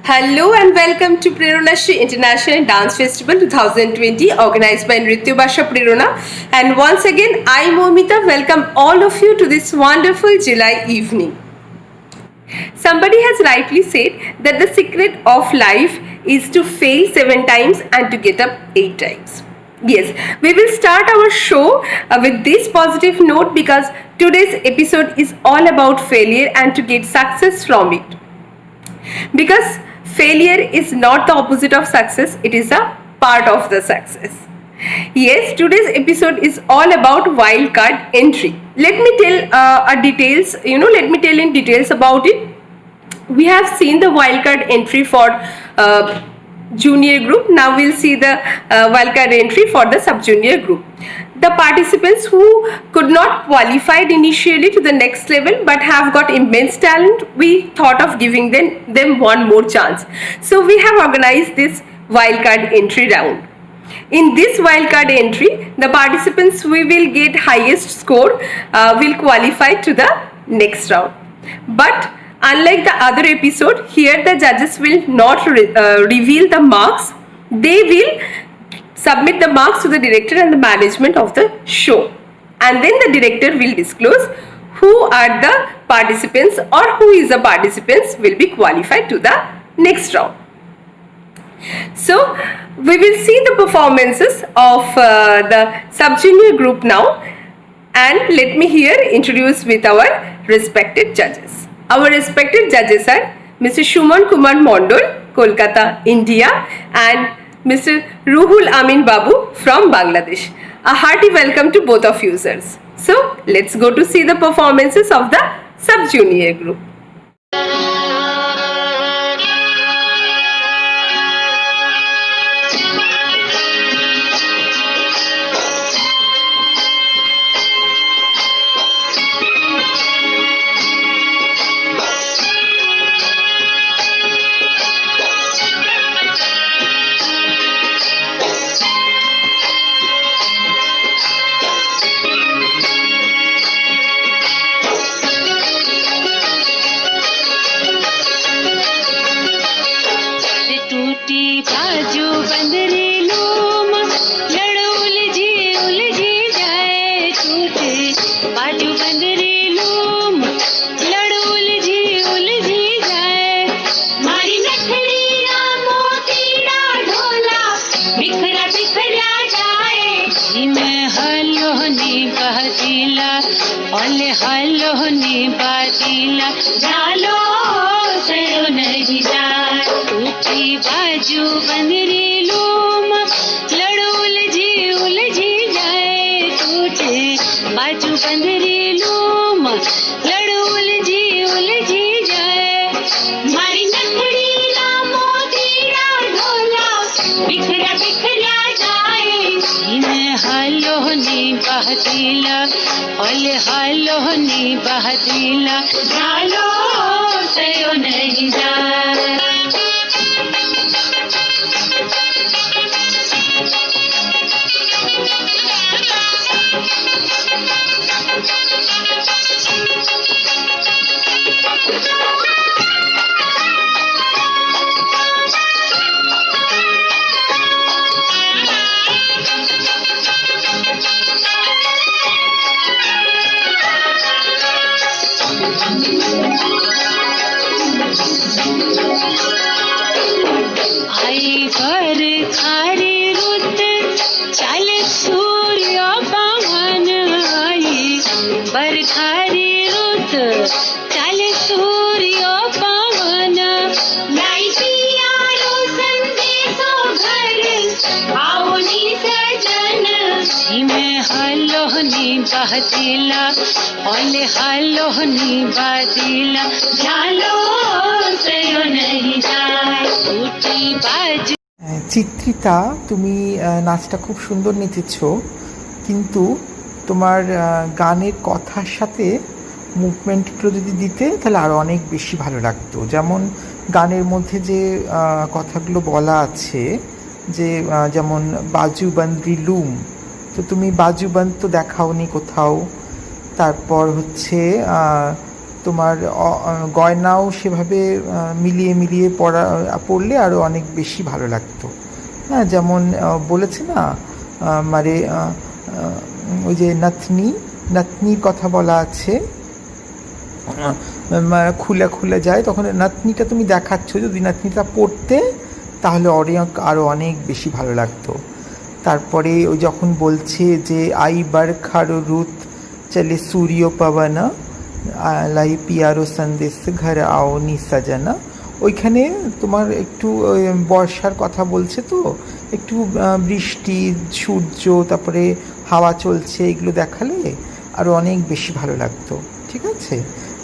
Hello and welcome to Prerona International Dance Festival 2020 organized by Nritya Bhasha Prerona. And once again, I, Momita, welcome all of you to this wonderful July evening. Somebody has rightly said that the secret of life is to fail 7 times and to get up 8 times. Yes, we will start our show with this positive note because today's episode is all about failure and to get success from it. Because failure is not the opposite of success, it is a part of the success. Yes, today's episode is all about wildcard entry. Let me tell in details about it. We have seen the wildcard entry for junior group. Now we'll see the wildcard entry for the sub-junior group. The participants who could not qualified initially to the next level but have got immense talent, we thought of giving them one more chance. So we have organized this wildcard entry round. In this wildcard entry, the participants we will get highest score will qualify to the next round. But unlike the other episode, here the judges will not reveal the marks. They will submit the marks to the director and the management of the show. And then the director will disclose who are the participants or who is the participants will be qualified to the next round. So, we will see the performances of the sub-junior group now, and let me here introduce with our respected judges. Our respected judges are Mr. Shuman Kumar Mondol, Kolkata, India, and Mr. Ruhul Amin Babu from Bangladesh. A hearty welcome to both of you, sirs. So, let's go to see the performances of the sub-junior group. बाजू बंदरी loom लड़ उलझी उलझी जाए टूटे बाजू बंदरी loom लड़ उलझी उलझी जाए मारी नखड़ी ना मोती ना ढोला बिखरा बिखरा जाए इन्हें हालो नी बहतीला ओले हालो नी बहतीला झालो सयो नहीं जाए बहतीला ओले हालो नी बादीला झालो सयो नहीं जाए टूटी बाजू। চিত্রিতা, তুমি নাচটা খুব সুন্দর নেচেছো, কিন্তু তোমার গানের কথার সাথে মুভমেন্টগুলো যদি দিতে তাহলে আরও অনেক বেশি ভালো লাগতো। যেমন গানের মধ্যে যে কথাগুলো বলা আছে যে যেমন বাজু বন্দ্রি লুম, তো তুমি বাজুবন্ত দেখাওনি কোথাও। তারপর হচ্ছে তোমার গয়নাও সেভাবে মিলিয়ে মিলিয়ে পরলে আরও অনেক বেশি ভালো লাগতো। হ্যাঁ, যেমন বলেছে না, মানে ওই যে নাতনির কথা বলা আছে, খুলে খুলে যায়, তখন নাতনিটা তুমি দেখাচ্ছ, যদি নাতনিটা পড়তে তাহলে আরও অনেক বেশি ভালো লাগতো। তারপরে ওই যখন বলছে যে আই বরখারো রুত চলে সূর্য পবনা লাই পিয়ারো সন্দেশ ঘর আও নি সাজানা, ওইখানে তোমার একটু বর্ষার কথা বলছে, তো একটু বৃষ্টি, সূর্য, তারপরে হাওয়া চলছে, এগুলো দেখালে আরও অনেক বেশি ভালো লাগতো। ঠিক আছে,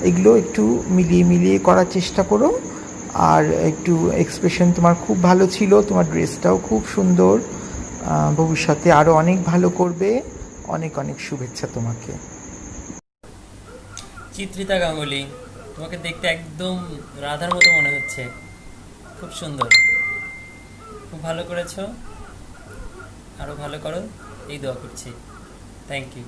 এগুলো একটু মিলিয়ে মিলিয়ে করার চেষ্টা করো। আর একটু এক্সপ্রেশন তোমার খুব ভালো ছিল, তোমার ড্রেসটাও খুব সুন্দর, ভবিষ্যতে আরও অনেক ভালো করবে। অনেক অনেক শুভেচ্ছা তোমাকে। চিত্রিতা গাঙ্গুলি, তোমাকে দেখতে একদম রাধার মতো মনে হচ্ছে, খুব সুন্দর, খুব ভালো করেছো, আরও ভালো করো এই দোয়া করছি। Thank you.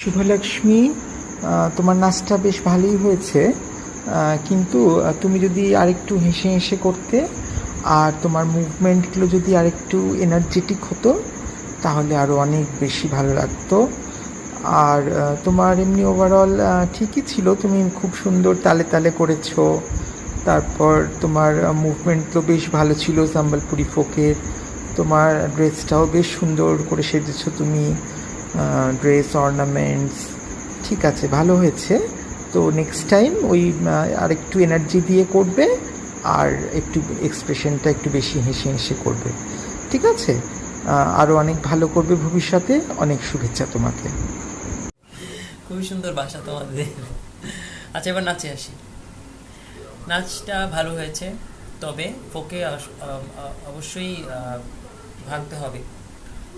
শুভলক্ষ্মী, তোমার নাচটা বেশ ভালোই হয়েছে, কিন্তু তুমি যদি আরেকটু হেসে হেসে করতে আর তোমার মুভমেন্টগুলো যদি আরেকটু এনার্জেটিক হতো তাহলে আরও অনেক বেশি ভালো লাগতো। আর তোমার এমনি ওভারঅল ঠিকই ছিল, তুমি খুব সুন্দর তালে তালে করেছো। তারপর তোমার মুভমেন্টগুলো বেশ ভালো ছিল সম্বলপুরি ফোকের। তোমার ড্রেসটাও বেশ সুন্দর করে সেজেছো তুমি, ড্রেস অর্নামেন্টস ঠিক আছে, ভালো হয়েছে। তো নেক্সট টাইম ওই আরেকটু এনার্জি দিয়ে করবে আর একটু এক্সপ্রেশনটা একটু বেশি হেসে হেসে করবে, ঠিক আছে? আরও অনেক ভালো করবে ভবিষ্যতে। অনেক শুভেচ্ছা তোমাকে। খুবই সুন্দর বাসা তোমাদের। আচ্ছা, এবার নাচে আসি। নাচটা ভালো হয়েছে, তবে ফোকে অবশ্যই ভাঙতে হবে,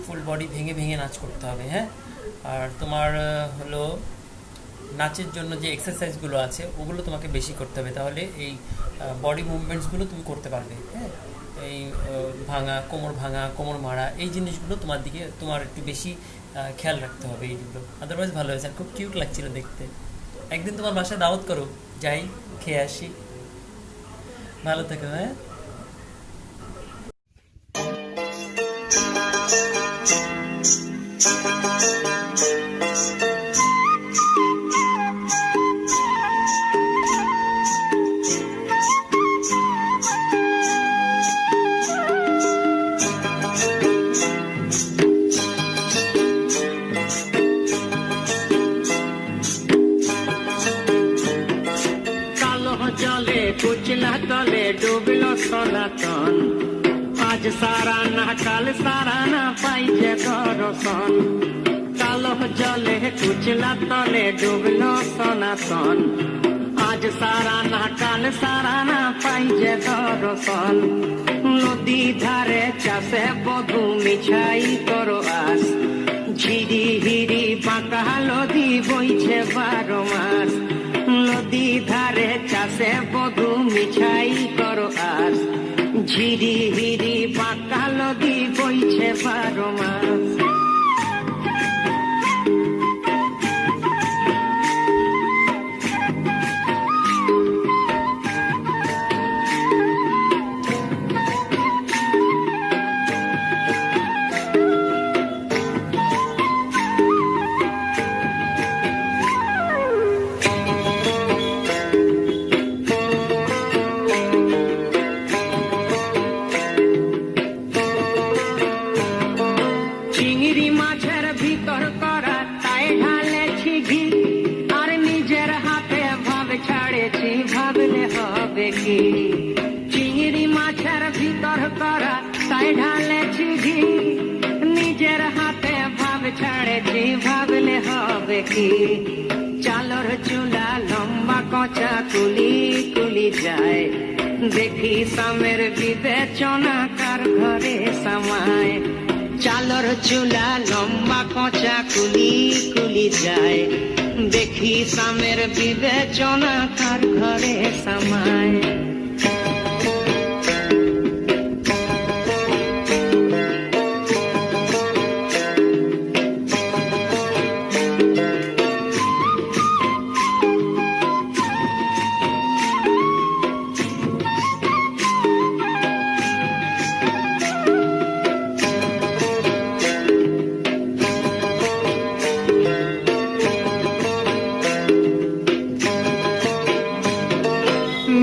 ফুল বডি ভেঙে ভেঙে নাচ করতে হবে। হ্যাঁ, আর তোমার হলো নাচের জন্য যে এক্সারসাইজগুলো আছে ওগুলো তোমাকে বেশি করতে হবে, তাহলে এই বডি মুভমেন্টসগুলো তুমি করতে পারবে। হ্যাঁ, এই ভাঙা, কোমর মারা, এই জিনিসগুলো তোমার একটু বেশি খেয়াল রাখতে হবে এইগুলো। আদারওয়াইজ ভালো হয়েছে, আর খুব কিউট লাগছিল দেখতে। একদিন তোমার বাসায় দাওয়াত করো, যাই খেয়ে আসি। ভালো থেকো। হ্যাঁ, জলে কুচলা তলে ডুবল সনাতন, আজ সারা না কাল সারা না পাইছে দর্শন। কালো জলে কুচলা তলে ডুবল সনাতন, আজ সারা না কাল সারা না পাইছে দর্শন। নদী ধারে চাষে বধু মিছাই করো আস, ঝিরি হিরি বাঁকা নদী বইছে 12 মাস। নদী ধারে চাষে বধু মিছাই করো আস, ঝিরি হিরি বাঁকা নদী বইছে 12 মাস। চিংড়ি মাছের ভিতর করা তাই ঢালেছি ঘি, আর নিজের হাতে ভাব ছাড়েছি, ভাবলে হবে কি। চিংড়ি মাছের ভিতর করা তাই ঢালেছি ঘি, নিজের হাতে ভাব ছাড়েছি, ভাবলে হবে কি। চালর চুলা লম্বা কচা কুলি কুলি যায়, দেখি সামের বিবেচনা কার ঘরে সামায়। চালর চুলা লম্বা কচা কুলি কুলি যায়, দেখি সামের বিবেচনা কার ঘরে সামায়।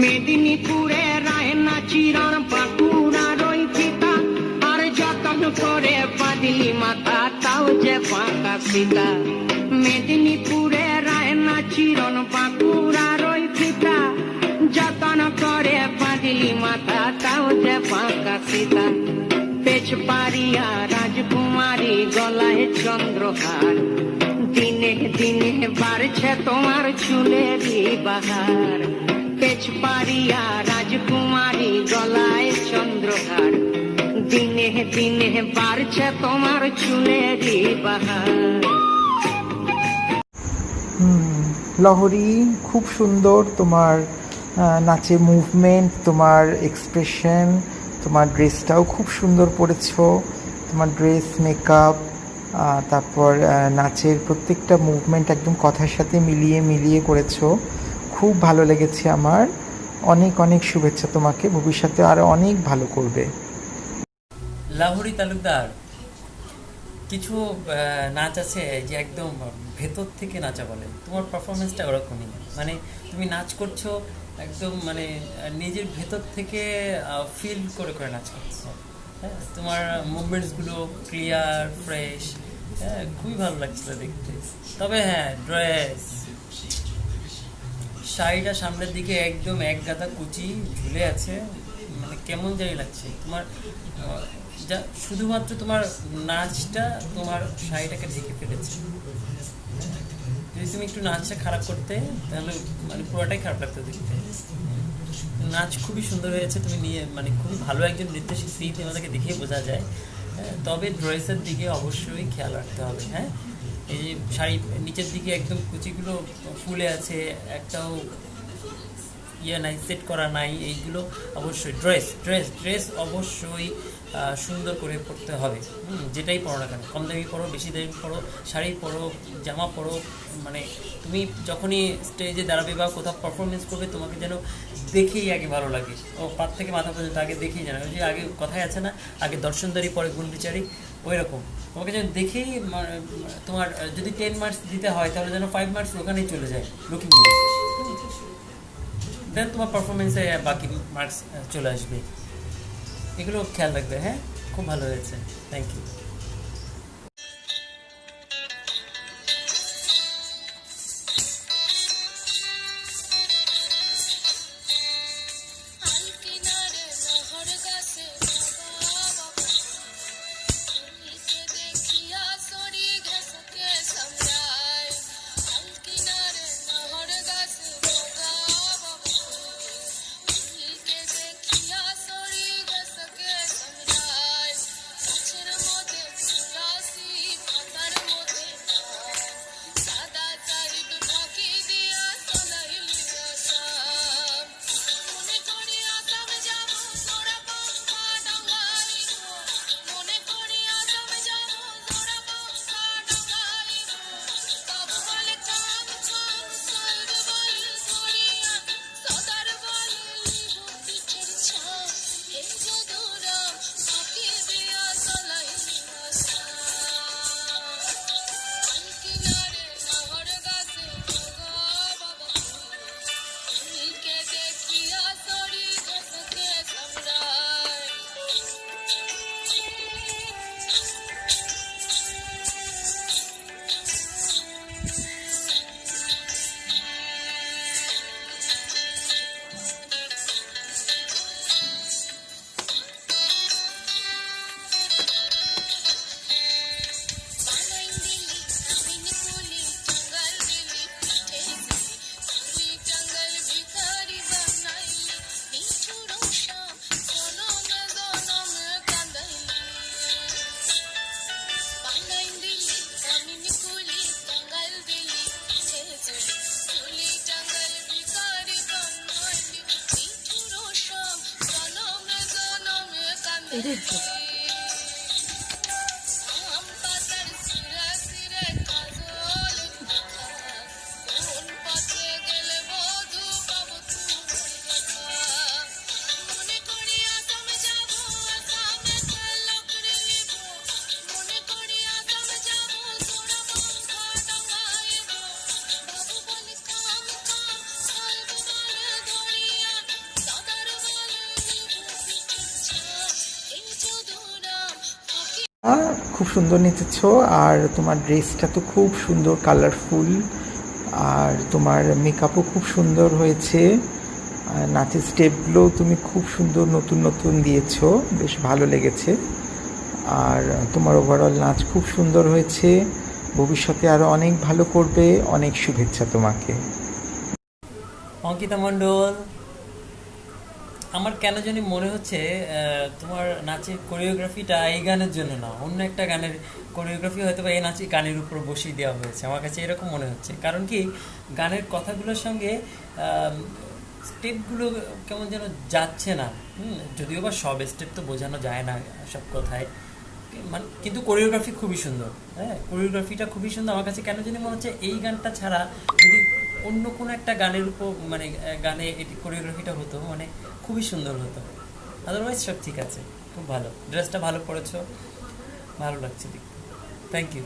মেদিনীপুরে রায়না চিরণ বাঁকুড়ার ওই ফিতা, আর যতন করে বাঁধলি মাথা তাও যে বাঁকা সীতা। মেদিনীপুরে রায়না চিরণ বাঁকুড়ার ওই ফিতা, যতন করে বাঁধলি মাথা তাও যে বাঁকা সীতা। পেছ পারিয়া রাজকুমারী গলায় চন্দ্রহার, দিনে দিনে বাড়ছে তোমার চুলেরই বাহার, পেছ পারিয়া রাজকুমারী গলায় চন্দ্রহার, দিনে দিনে বাড়ছে তোমার চুলেরই বাহার। লহরী, খুব সুন্দর তোমার নাচে মুভমেন্ট, তোমার এক্সপ্রেশন, তোমার ড্রেসটাও খুব সুন্দর পরেছো। তোমার ড্রেস, মেকআপ, তারপর নাচের প্রত্যেকটা মুভমেন্ট একদম কথার সাথে মিলিয়ে মিলিয়ে করেছো। খুব ভালো লেগেছে আমার। অনেক অনেক শুভেচ্ছা তোমাকে, ভবিষ্যতে আরও অনেক ভালো করবে। লাহোরি তালুকদার, কিছু নাচ আছে যে একদম ভেতর থেকে নাচা বলে, তোমার পারফরমেন্সটা ওরকমই। মানে তুমি নাচ করছো একদম মানে নিজের ভেতর থেকে ফিল করে করে নাচ করছো। হ্যাঁ, তোমার মুভমেন্টসগুলো ক্লিয়ার, ফ্রেশ, হ্যাঁ, খুবই ভালো লাগছিল দেখতে। তবে হ্যাঁ, ড্রেস, শাড়িটা সামনের দিকে একদম এক গাদা কুচি ঝুলে আছে, মানে কেমন জানি লাগছে তোমার। যা শুধুমাত্র তোমার নাচটা তোমার শাড়িটাকে ঢেকে ফেলেছে। যদি তুমি একটু নাচটা খারাপ করতে তাহলে মানে পুরোটাই খারাপ লাগতো দেখতে। নাচ খুবই সুন্দর হয়েছে, তুমি নিয়ে মানে খুবই ভালো একজন নৃত্যশিল্পী, তোমাদেরকে দেখেই বোঝা যায়। হ্যাঁ, তবে ড্রেসের দিকে অবশ্যই খেয়াল রাখতে হবে। হ্যাঁ, এই যে শাড়ি নিচের দিকে একদম কুচিগুলো ফুলে আছে, একটাও ইয়ে নাই, সেট করা নাই, এইগুলো অবশ্যই। ড্রেস ড্রেস ড্রেস অবশ্যই সুন্দর করে পরতে হবে। যেটাই পরো না কেন, কম দামি পরো, বেশি দামি পরো, শাড়ি পরো, জামা পরো, মানে তুমি যখনই স্টেজে দাঁড়াবে বা কোথাও পারফরমেন্স করবে তোমাকে যেন দেখেই আগে ভালো লাগে। ও পাত থেকে মাথা পর্যন্ত আগে দেখেই জানা, ওই যে আগে কথাই আছে না, আগে দর্শনদারি পরে গুণবিচারী, ওই রকম তোমাকে যেন দেখেই তোমার যদি 10 মার্কস দিতে হয় তাহলে যেন 5 মার্কস ওখানেই চলে যায় লুকিং দিয়ে, দেন তোমার পারফরমেন্সে বাকি মার্কস চলে আসবে। এগুলো খেয়াল রাখবে। হ্যাঁ, খুব ভালো হয়েছে, থ্যাংক ইউ। খুব সুন্দর নেচেছো, আর তোমার ড্রেসটা তো খুব সুন্দর, কালারফুল, আর তোমার মেকআপও খুব সুন্দর হয়েছে। নাচের স্টেপগুলো তুমি খুব সুন্দর নতুন নতুন দিয়েছো, বেশ ভালো লেগেছে। আর তোমার ওভারঅল নাচ খুব সুন্দর হয়েছে। ভবিষ্যতে আরও অনেক ভালো করবে। অনেক শুভেচ্ছা তোমাকে। অঙ্কিতা মণ্ডল, আমার কেন জানি মনে হচ্ছে তোমার নাচের কোরিওগ্রাফিটা এই গানের জন্য না, অন্য একটা গানের কোরিওগ্রাফি হয়তো বা এই নাচের গানের উপর বসিয়ে দেওয়া হয়েছে। আমার কাছে এরকম মনে হচ্ছে, কারণ কি গানের কথাগুলোর সঙ্গে স্টেপগুলো কেমন যেন যাচ্ছে না। যদিও বা সব স্টেপ তো বোঝানো যায় না সব কথায়, মানে কিন্তু কোরিওগ্রাফি খুবই সুন্দর। হ্যাঁ, কোরিওগ্রাফিটা খুবই সুন্দর। আমার কাছে কেন জানি মনে হচ্ছে এই গানটা ছাড়া যদি অন্য কোনো একটা গানের উপর মানে গানে এটি কোরিওগ্রাফিটা হতো, মানে খুবই সুন্দর হতো। আদারওয়াইজ সব ঠিক আছে, খুব ভালো। ড্রেসটা ভালো পরেছো, ভালো লাগছে দেখতে। Thank you.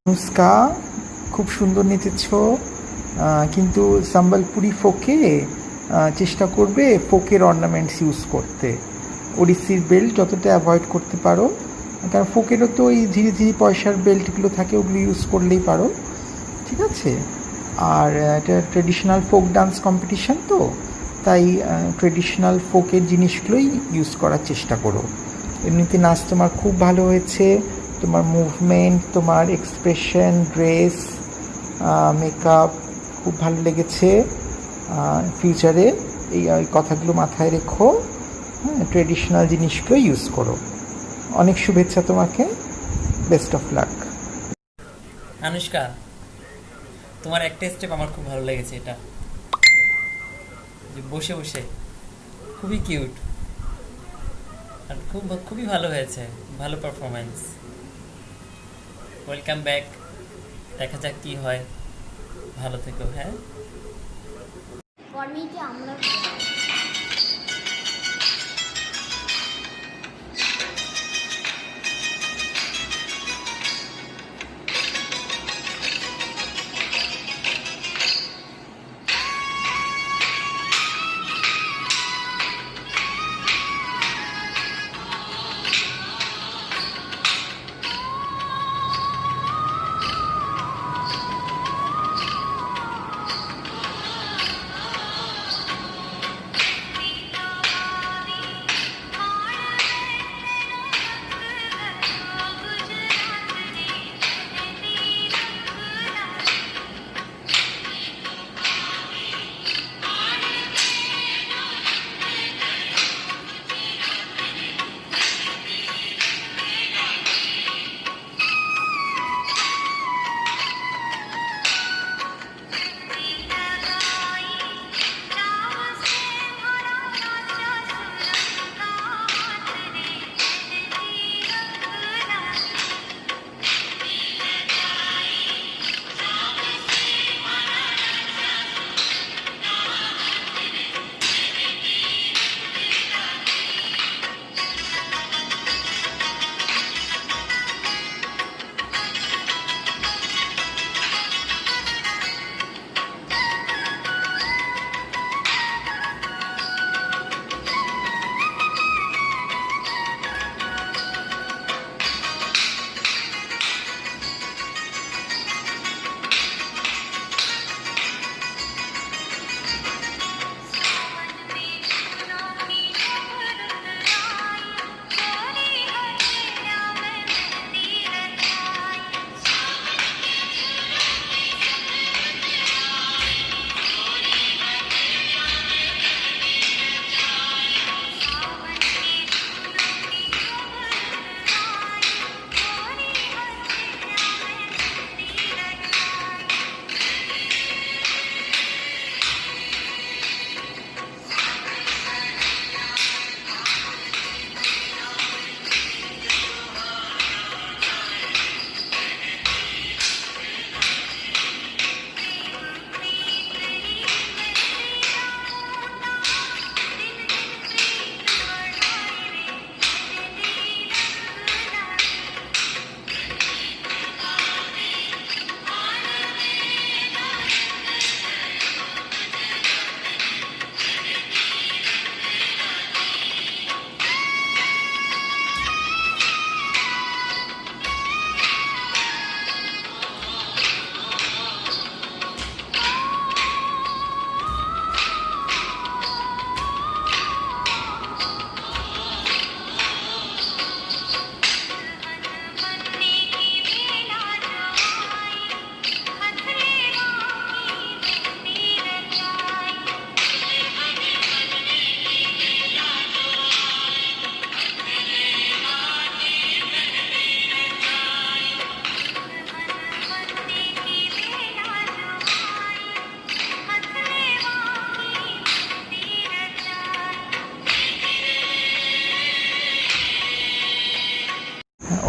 অনুষ্কা, খুব সুন্দর নেচেছ, কিন্তু সম্বলপুরি ফোকে চেষ্টা করবে ফোকের অর্নামেন্টস ইউজ করতে। ওড়িশির বেল্ট যতটা অ্যাভয়েড করতে পারো, কারণ ফোকেরও তো ওই ধীরে ধীরে পয়সার বেল্টগুলো থাকে, ওগুলো ইউজ করলেই পারো, ঠিক আছে? আর এটা ট্রেডিশনাল ফোক ডান্স কম্পিটিশান, তো তাই ট্রেডিশনাল ফোকের জিনিসগুলোই ইউজ করার চেষ্টা করো। এমনিতে নাচ তোমার খুব ভালো হয়েছে, তোমার মুভমেন্ট, তোমার এক্সপ্রেশন, ড্রেস, মেকআপ খুব ভালো লেগেছে। ফিউচারে এই কথাগুলো মাথায় রেখো, হ্যাঁ, ট্রেডিশনাল জিনিসগুলো ইউজ করো। অনেক শুভেচ্ছা তোমাকে, বেস্ট অফ লাক। আনুষ্কা, তোমার একটা স্টেপ আমার খুব ভালো লেগেছে, এটা যে বসে বসে, খুবই কিউট আর খুবই ভালো হয়েছে, ভালো পারফরমেন্স। ওয়েলকাম ব্যাক, দেখা যাক কি হয়। ভালো থেকো। হ্যাঁ, কর্মীকে আমরা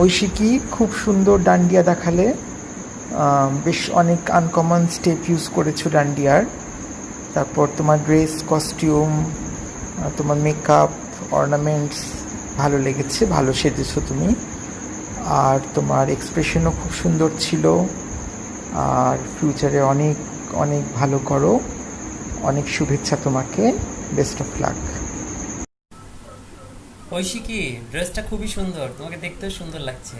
ঐশিকী খুব সুন্দর ডান্ডিয়া দেখালে, বেশ অনেক আনকমন স্টেপ ইউজ করেছো ডান্ডিয়ার। তারপর তোমার ড্রেস, কস্টিউম, তোমার মেকআপ, অর্নামেন্টস ভালো লেগেছে, ভালো সেজেছো তুমি। আর তোমার এক্সপ্রেশনও খুব সুন্দর ছিল। আর ফিউচারে অনেক অনেক ভালো করো, অনেক শুভেচ্ছা তোমাকে, বেস্ট অফ লাক। ঐশিকী, ড্রেসটা খুবই সুন্দর, তোমাকে দেখতেও সুন্দর লাগছে।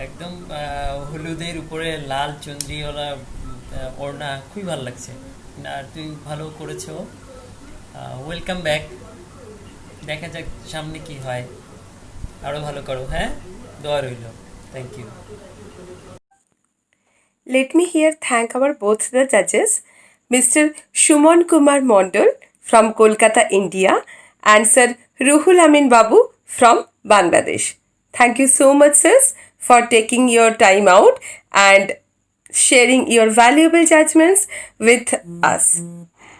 একদম হলুদের উপরে লাল চুনরিওয়ালা ওড়না, খুবই ভালো লাগছে। আর তুমি ভালো করেছো। Welcome back. দেখা যাক সামনে কি হয়, আরো ভালো করো। হ্যাঁ, দোয়া রইল। Thank you. Let me here thank our both the judges, Mr. Shumon Kumar Mondol from Kolkata, India, and Sir Ruhul Amin Babu from Bangladesh. Thank you so much, sirs, for taking your time out and sharing your valuable judgments with us.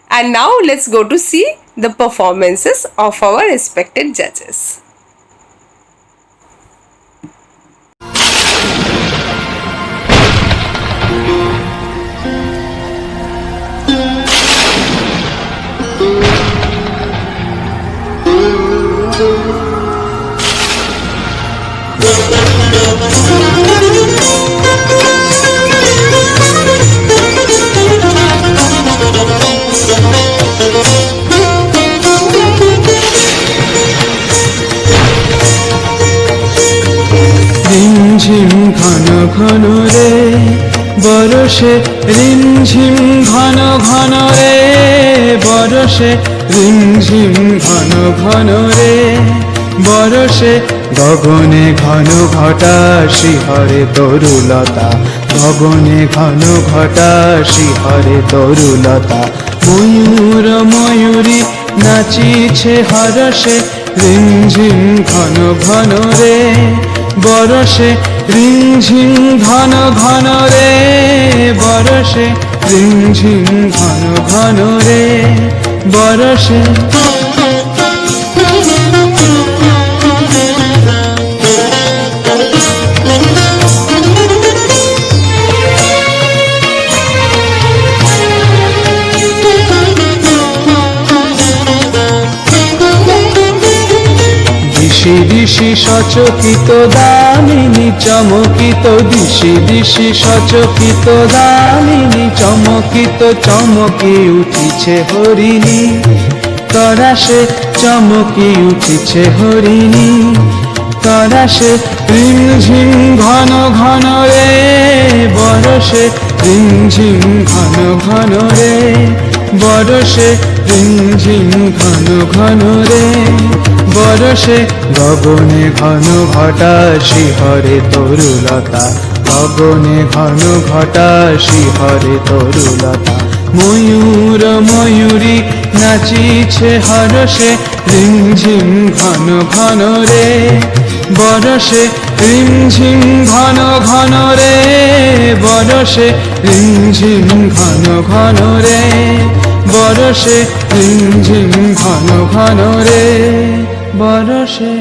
And now let's go to see the performances of our respected judges. রিমঝিম ঘন ঘন রে বরষে, রিমঝিম ঘন ঘন রে বরষে, রিমঝিম ঘন ঘন রে বরষে, গগনে ঘন ঘটা শিহরে তরুলতা, গগনে ঘন ঘটা শিহরে তরুলতা, ময়ূর ময়ূরী নাচিছে হরষে, রিমঝিম ঘন ঘন রে বরষে, রিমঝিম ঘন ঘন রে বরষে, রিমঝিম ঘন ঘন রে বরষে। দিশি দিশি সচকিত দামিনী চমকিত, দিশি দিশি সচকিত দামিনী চমকিত, চমকি উঠিছে হরিণী তরাসে, চমকি উঠিছে হরিণী তরাসে, রিমঝিম ঘন ঘন রে বরষে, রিমঝিম ঘন ঘন রে বরষে, রিমঝিম ঘন ঘন রে বরষে, গগনে ঘন ঘটা শিহরে তরুলতা, গগনে ঘন ঘটা শিহরে তরুলতা, ময়ূর ময়ূরী নাচিছে হরষে, রিমঝিম ঘন ঘন রে বরষে, রিমঝিম ঘন ঘন রে বরষে, রিমঝিম ঘন ঘন রে বরষে, রিমঝিম ঘন ঘন রে বরষে।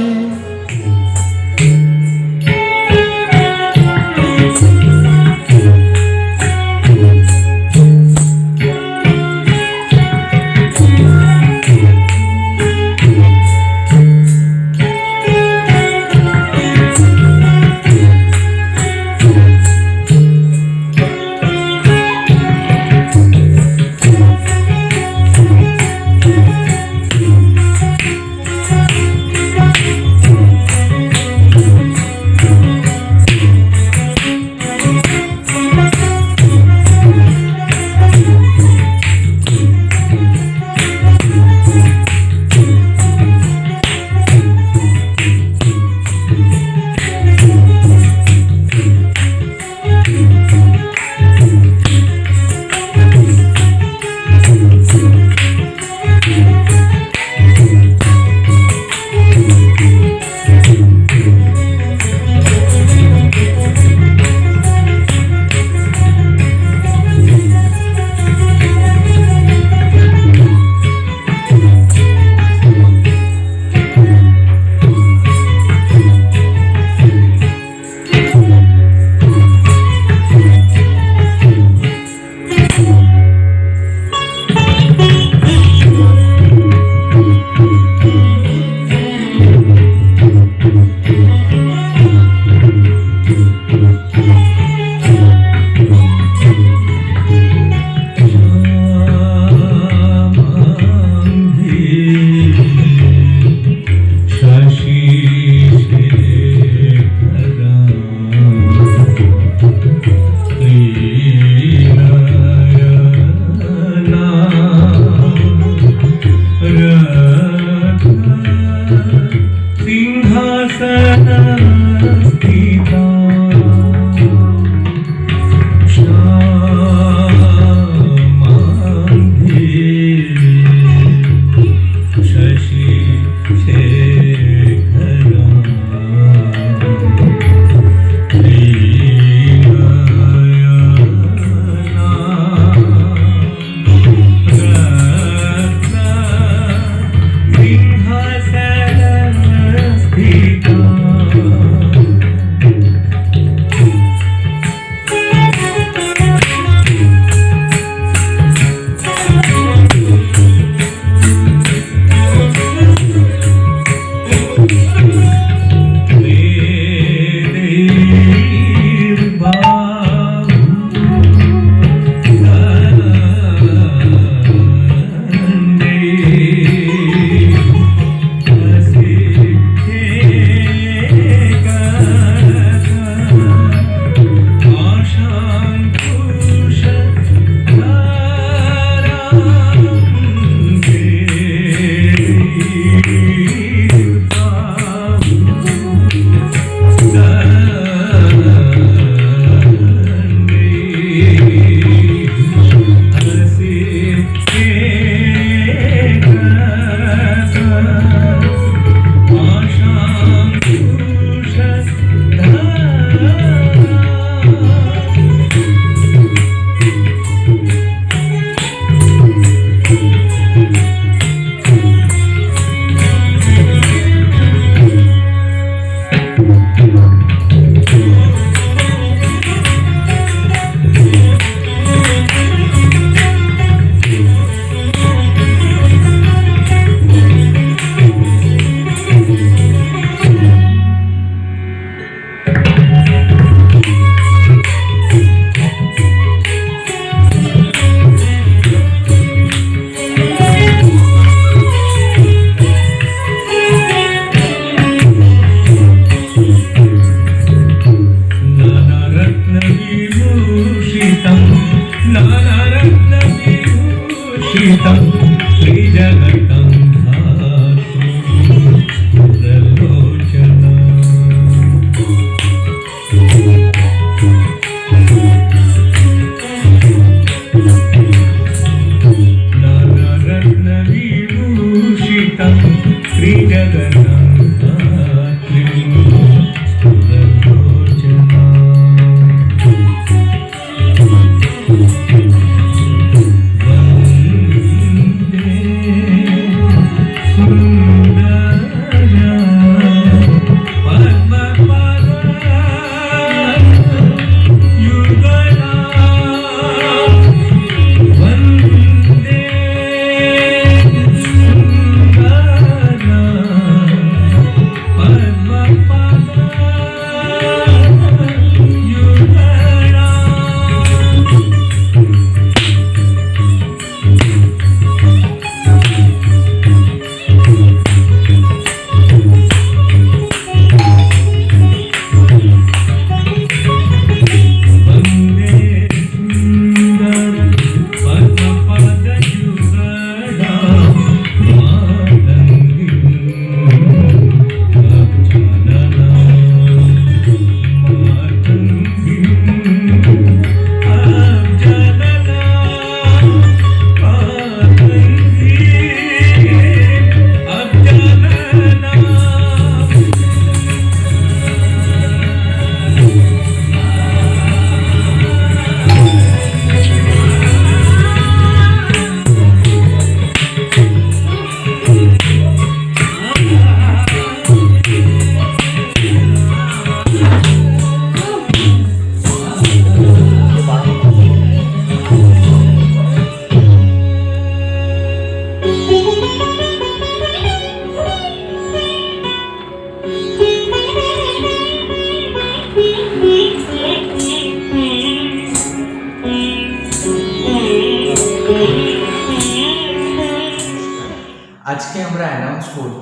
আজকে আমরা অ্যানাউন্স করব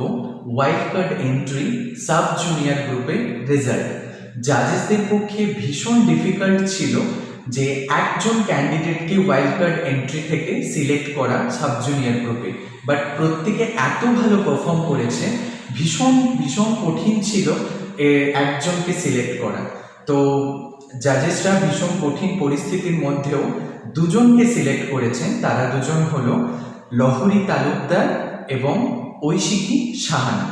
wild card entry sub junior গ্রুপের রেজাল্ট। জাজেসদের পক্ষে ভীষণ ডিফিকাল্ট ছিল যে একজন ক্যান্ডিডেটকে ওয়াইল্ড কার্ড এন্ট্রি থেকে সিলেক্ট করা সাব জুনিয়র গ্রুপে, বাট প্রত্যেকে এত ভালো পারফর্ম করেছে ভীষণ ভীষণ কঠিন ছিল একজনকে সিলেক্ট করা। তো জাজেসরা ভীষণ কঠিন পরিস্থিতির মধ্যেও দুজনকে সিলেক্ট করেছেন। তারা দুজন হলো লহরী তালুকদার এবং ঐশিকী সাহানা।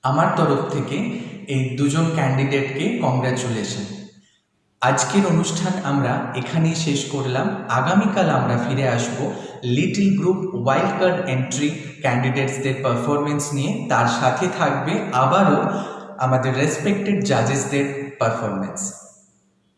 আমার তরফ থেকে এই দুজন ক্যান্ডিডেটকে কংগ্রাচুলেশন। আজকের অনুষ্ঠান আমরা এখানেই শেষ করলাম। আগামীকাল আমরা ফিরে আসব little group wild card entry ক্যান্ডিডেটসদের পারফরমেন্স নিয়ে। তার সাথে থাকবে আবারও আমাদের রেসপেক্টেড জাজেসদের পারফরমেন্স।